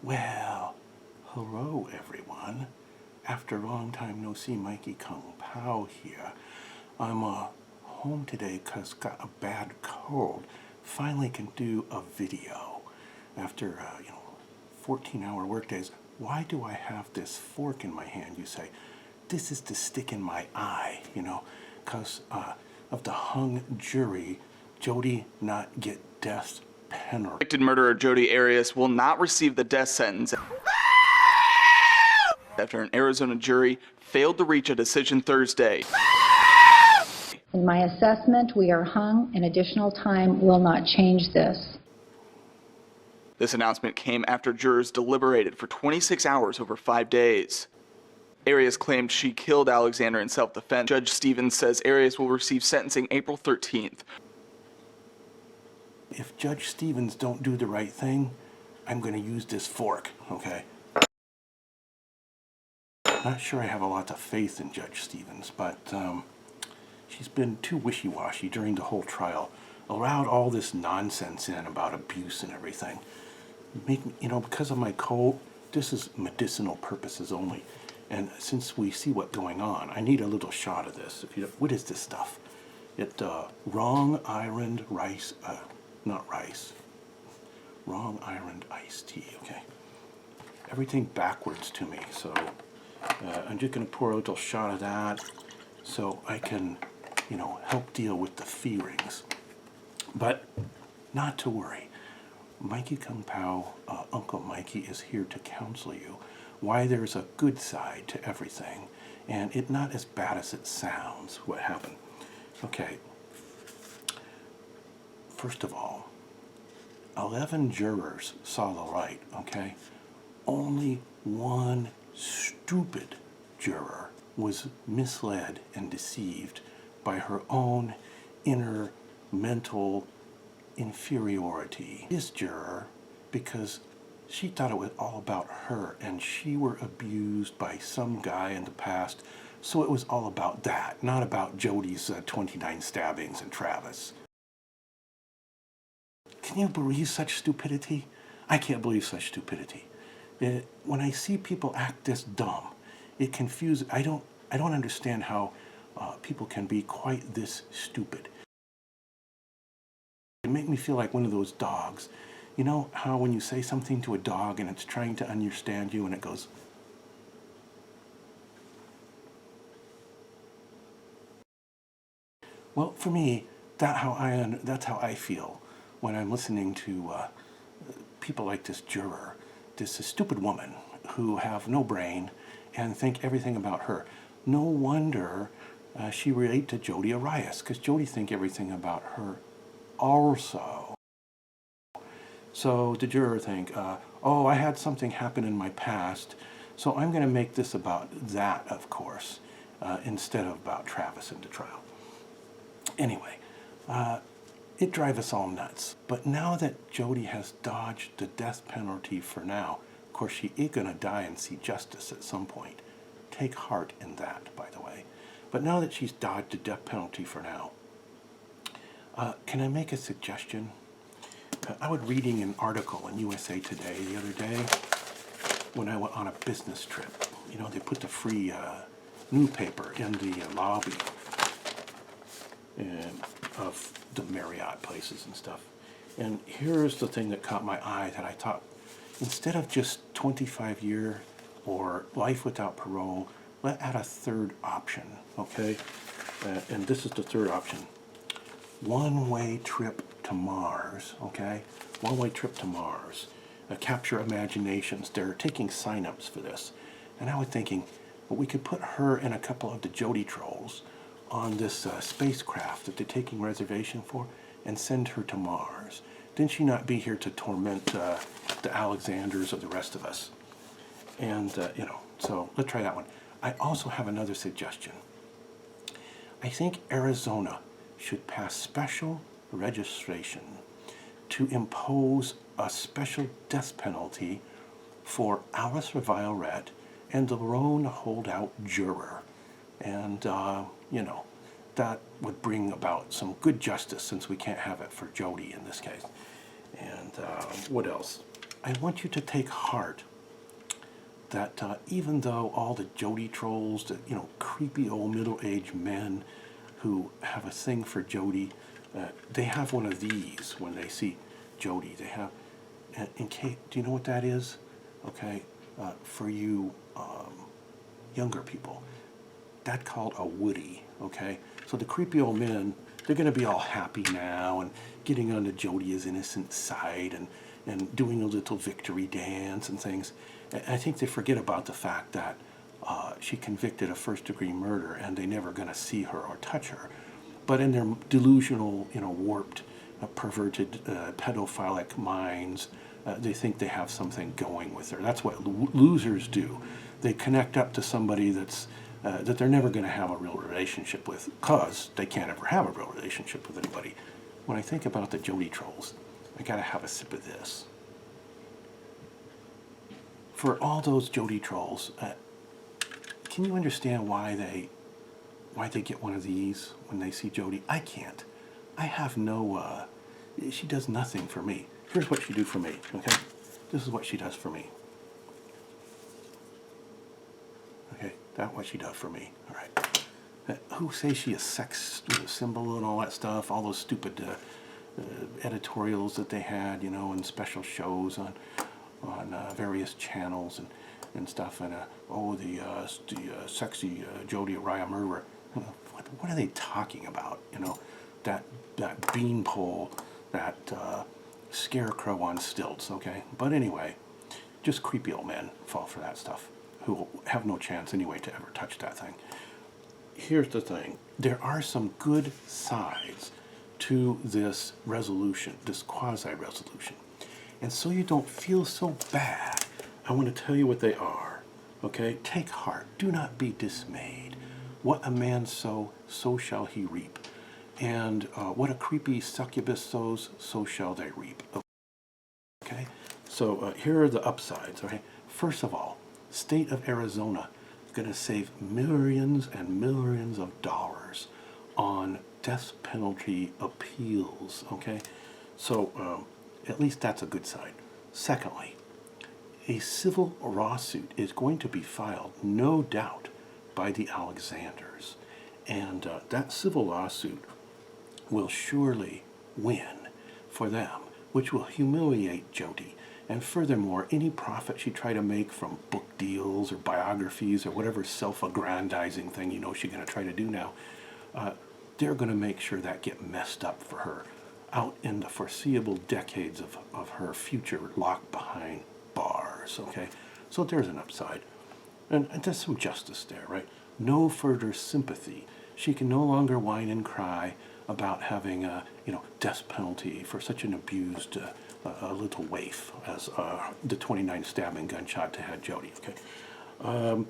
Well, hello everyone. After a long time no see, Mikey Kung Pao here. I'm home today because got a bad cold. Finally can do a video after 14-hour workdays. Why do I have this fork in my hand? You say, this is to stick in my eye, because of the hung jury, Jodi not get death penalty. Convicted murderer Jodi Arias will not receive the death sentence after an Arizona jury failed to reach a decision Thursday. In my assessment, we are hung, and additional time will not change this. This announcement came after jurors deliberated for 26 hours over 5 days. Arias claimed she killed Alexander in self-defense. Judge Stevens says Arias will receive sentencing April 13th. If Judge Stevens don't do the right thing, I'm going to use this fork, okay? Not sure I have a lot of faith in Judge Stevens, but she's been too wishy-washy during the whole trial. Allowed all this nonsense in about abuse and everything. Because of my cold, this is medicinal purposes only. And since we see what's going on, I need a little shot of this. What is this stuff? Wrong ironed rice, wrong ironed iced tea, okay. Everything backwards to me, so I'm just gonna pour a little shot of that so I can, help deal with the feelings. But not to worry. Mikey Kung Pao, Uncle Mikey is here to counsel you why there's a good side to everything and it's not as bad as it sounds what happened. Okay, first of all, 11 jurors saw the light, okay? Only one stupid juror was misled and deceived by her own inner mental inferiority. This juror, because she thought it was all about her and she were abused by some guy in the past, so it was all about that, not about Jodi's 29 stabbings and Travis. Can you believe such stupidity? I can't believe such stupidity. When I see people act this dumb, it confuses. I don't understand how people can be quite this stupid. It makes me feel like one of those dogs. You know how when you say something to a dog and it's trying to understand you and it goes, well, for me, that's how I feel when I'm listening to people like this juror, this stupid woman who have no brain and think everything about her. No wonder she relate to Jodi Arias, because Jodi think everything about her also. So the juror think, oh, I had something happen in my past, so I'm going to make this about that, of course, instead of about Travis in the trial. Anyway, it drives us all nuts. But now that Jodi has dodged the death penalty for now, of course she is going to die and see justice at some point. Take heart in that, by the way. But now that she's dodged the death penalty for now, can I make a suggestion? I was reading an article in USA Today the other day when I went on a business trip. They put the free newspaper in the lobby of the Marriott places and stuff. And here's the thing that caught my eye that I thought, instead of just 25 year or life without parole, let's add a third option, okay? And this is the third option. One-way trip to Mars, okay? One-way trip to Mars. Capture imaginations. They're taking sign-ups for this. And I was thinking, well, we could put her and a couple of the Jodi trolls on this spacecraft that they're taking reservation for and send her to Mars. Then she not be here to torment the Alexanders or the rest of us. And, so let's try that one. I also have another suggestion. I think Arizona should pass special registration to impose a special death penalty for Alice Violette and the lone holdout juror. And, that would bring about some good justice since we can't have it for Jodi in this case. And what else? I want you to take heart that even though all the Jodi trolls, the creepy old middle-aged men who have a thing for Jodi, they have one of these when they see Jodi. They have, in case, do you know what that is? Okay, for you younger people, that's called a woody. Okay, so the creepy old men, they're going to be all happy now and getting onto Jodi's innocent side and doing a little victory dance and things. I think they forget about the fact that she convicted of first-degree murder and they're never going to see her or touch her. But in their delusional, warped, perverted, pedophilic minds, they think they have something going with her. That's what losers do. They connect up to somebody that they're never going to have a real relationship with, because they can't ever have a real relationship with anybody. When I think about the Jodi trolls, I gotta have a sip of this. For all those Jodi trolls, can you understand why they get one of these when they see Jodi? I can't. I have no. She does nothing for me. Here's what she do for me. Okay, this is what she does for me. Okay, that's what she does for me. All right. Who says she a sex symbol and all that stuff? All those stupid editorials that they had, and special shows on various channels and stuff, and the sexy Jodi Arias murderer. What are they talking about? That beanpole, that scarecrow on stilts. Okay, but anyway, just creepy old men fall for that stuff who have no chance anyway to ever touch that thing. Here's the thing: there are some good sides to this resolution, this quasi-resolution. And so you don't feel so bad, I want to tell you what they are. Okay? Take heart. Do not be dismayed. What a man sows, so shall he reap. And what a creepy succubus sows, so shall they reap. Okay? So here are the upsides. Okay? First of all, state of Arizona is going to save millions and millions of dollars on death penalty appeals. Okay? So at least that's a good side. Secondly, a civil lawsuit is going to be filed, no doubt, by the Alexanders. And that civil lawsuit will surely win for them, which will humiliate Jodi. And furthermore, any profit she tried to make from book deals or biographies or whatever self-aggrandizing thing she's going to try to do now, they're going to make sure that get messed up for her out in the foreseeable decades of her future locked behind bars. Okay, so there's an upside. And there's some justice there, right? No further sympathy. She can no longer whine and cry about having a death penalty for such an abused a little waif as the 29 stabbing gunshot to head Jodi. Okay,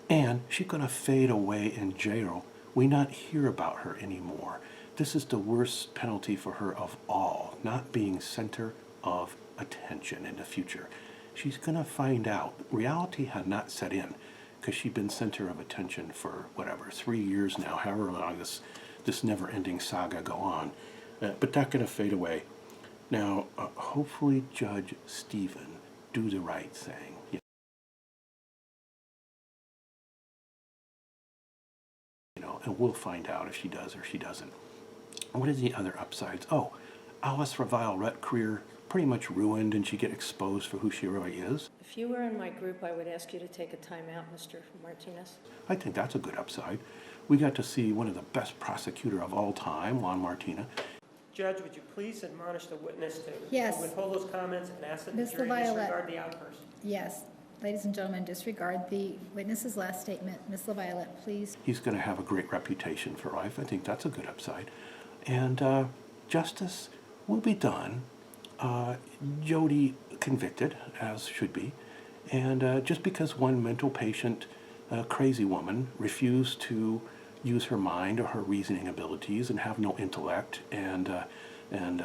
and she's going to fade away in jail. We not hear about her anymore. This is the worst penalty for her of all, not being center of attention in the future. She's going to find out. Reality had not set in because she'd been center of attention for, 3 years now, however long this never-ending saga go on. But that's going to fade away. Now, hopefully Judge Stephen do the right thing. And we'll find out if she does or she doesn't. What are the other upsides? Oh, Alice Revile's career pretty much ruined, and she get exposed for who she really is. If you were in my group, I would ask you to take a time out, Mr. Martinez. I think that's a good upside. We got to see one of the best prosecutor of all time, Juan Martina. Judge, would you please admonish the witness to Yes. withhold those comments and ask that the Ms. jury LaViolette. disregard the outburst? Yes. Ladies and gentlemen, disregard the witness's last statement. Ms. LaViolette, please. He's going to have a great reputation for life. I think that's a good upside. And justice will be done. Jodi convicted, as should be. And just because one mental patient, crazy woman, refused to use her mind or her reasoning abilities and have no intellect and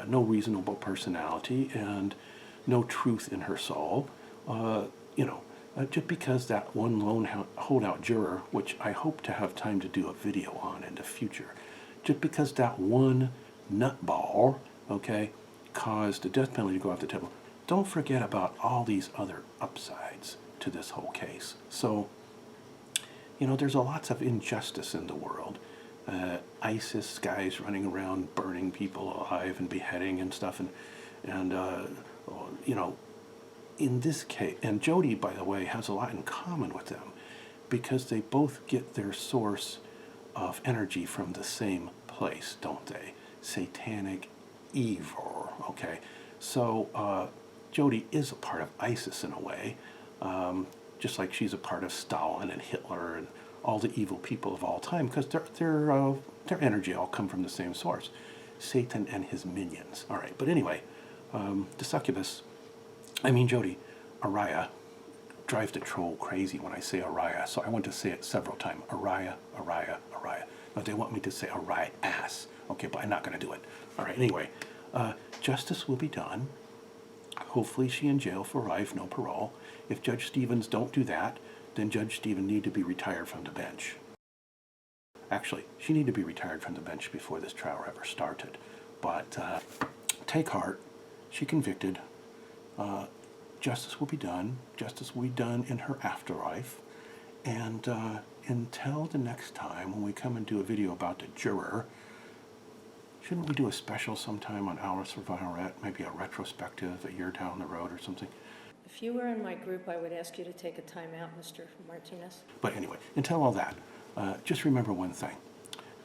no reasonable personality and no truth in her soul, just because that one lone holdout juror, which I hope to have time to do a video on in the future, just because that one nutball, caused the death penalty to go off the table, don't forget about all these other upsides to this whole case. So, you know, there's lots of injustice in the world. ISIS guys running around burning people alive and beheading and stuff, and you know, in this case, and Jodi, by the way, has a lot in common with them because they both get their source of energy from the same place, don't they? Satanic evil, okay? So Jodi is a part of ISIS in a way, just like she's a part of Stalin and Hitler and all the evil people of all time, because their energy all come from the same source, Satan and his minions. All right, but anyway, the succubus, Jodi Arias, drives the troll crazy when I say Arias, so I want to say it several times. Arias, Arias, Arias. But they want me to say Arias. Okay, but I'm not going to do it. All right, anyway, justice will be done. Hopefully she in jail for life, no parole. If Judge Stevens don't do that, then Judge Stevens need to be retired from the bench. Actually, she need to be retired from the bench before this trial ever started. But take heart, she convicted. Justice will be done. Justice will be done in her afterlife. And until the next time when we come and do a video about the juror, shouldn't we do a special sometime on Alice Survivorette, maybe a retrospective a year down the road or something? If you were in my group, I would ask you to take a time out, Mr. Martinez. But anyway, until all that, just remember one thing.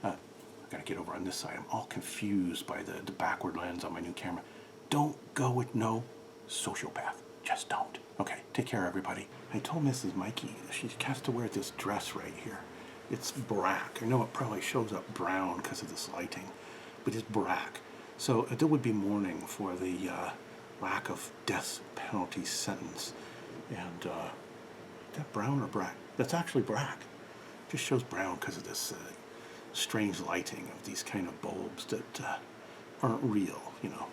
I gotta get over on this side. I'm all confused by the backward lens on my new camera. Don't go with no sociopath. Just don't. Okay, take care, everybody. I told Mrs. Mikey she has to wear this dress right here. It's black. I know it probably shows up brown because of this lighting, but it's black. So there would be mourning for the lack of death penalty sentence. And is that brown or black? That's actually black. Just shows brown because of this strange lighting of these kind of bulbs that aren't real, you know.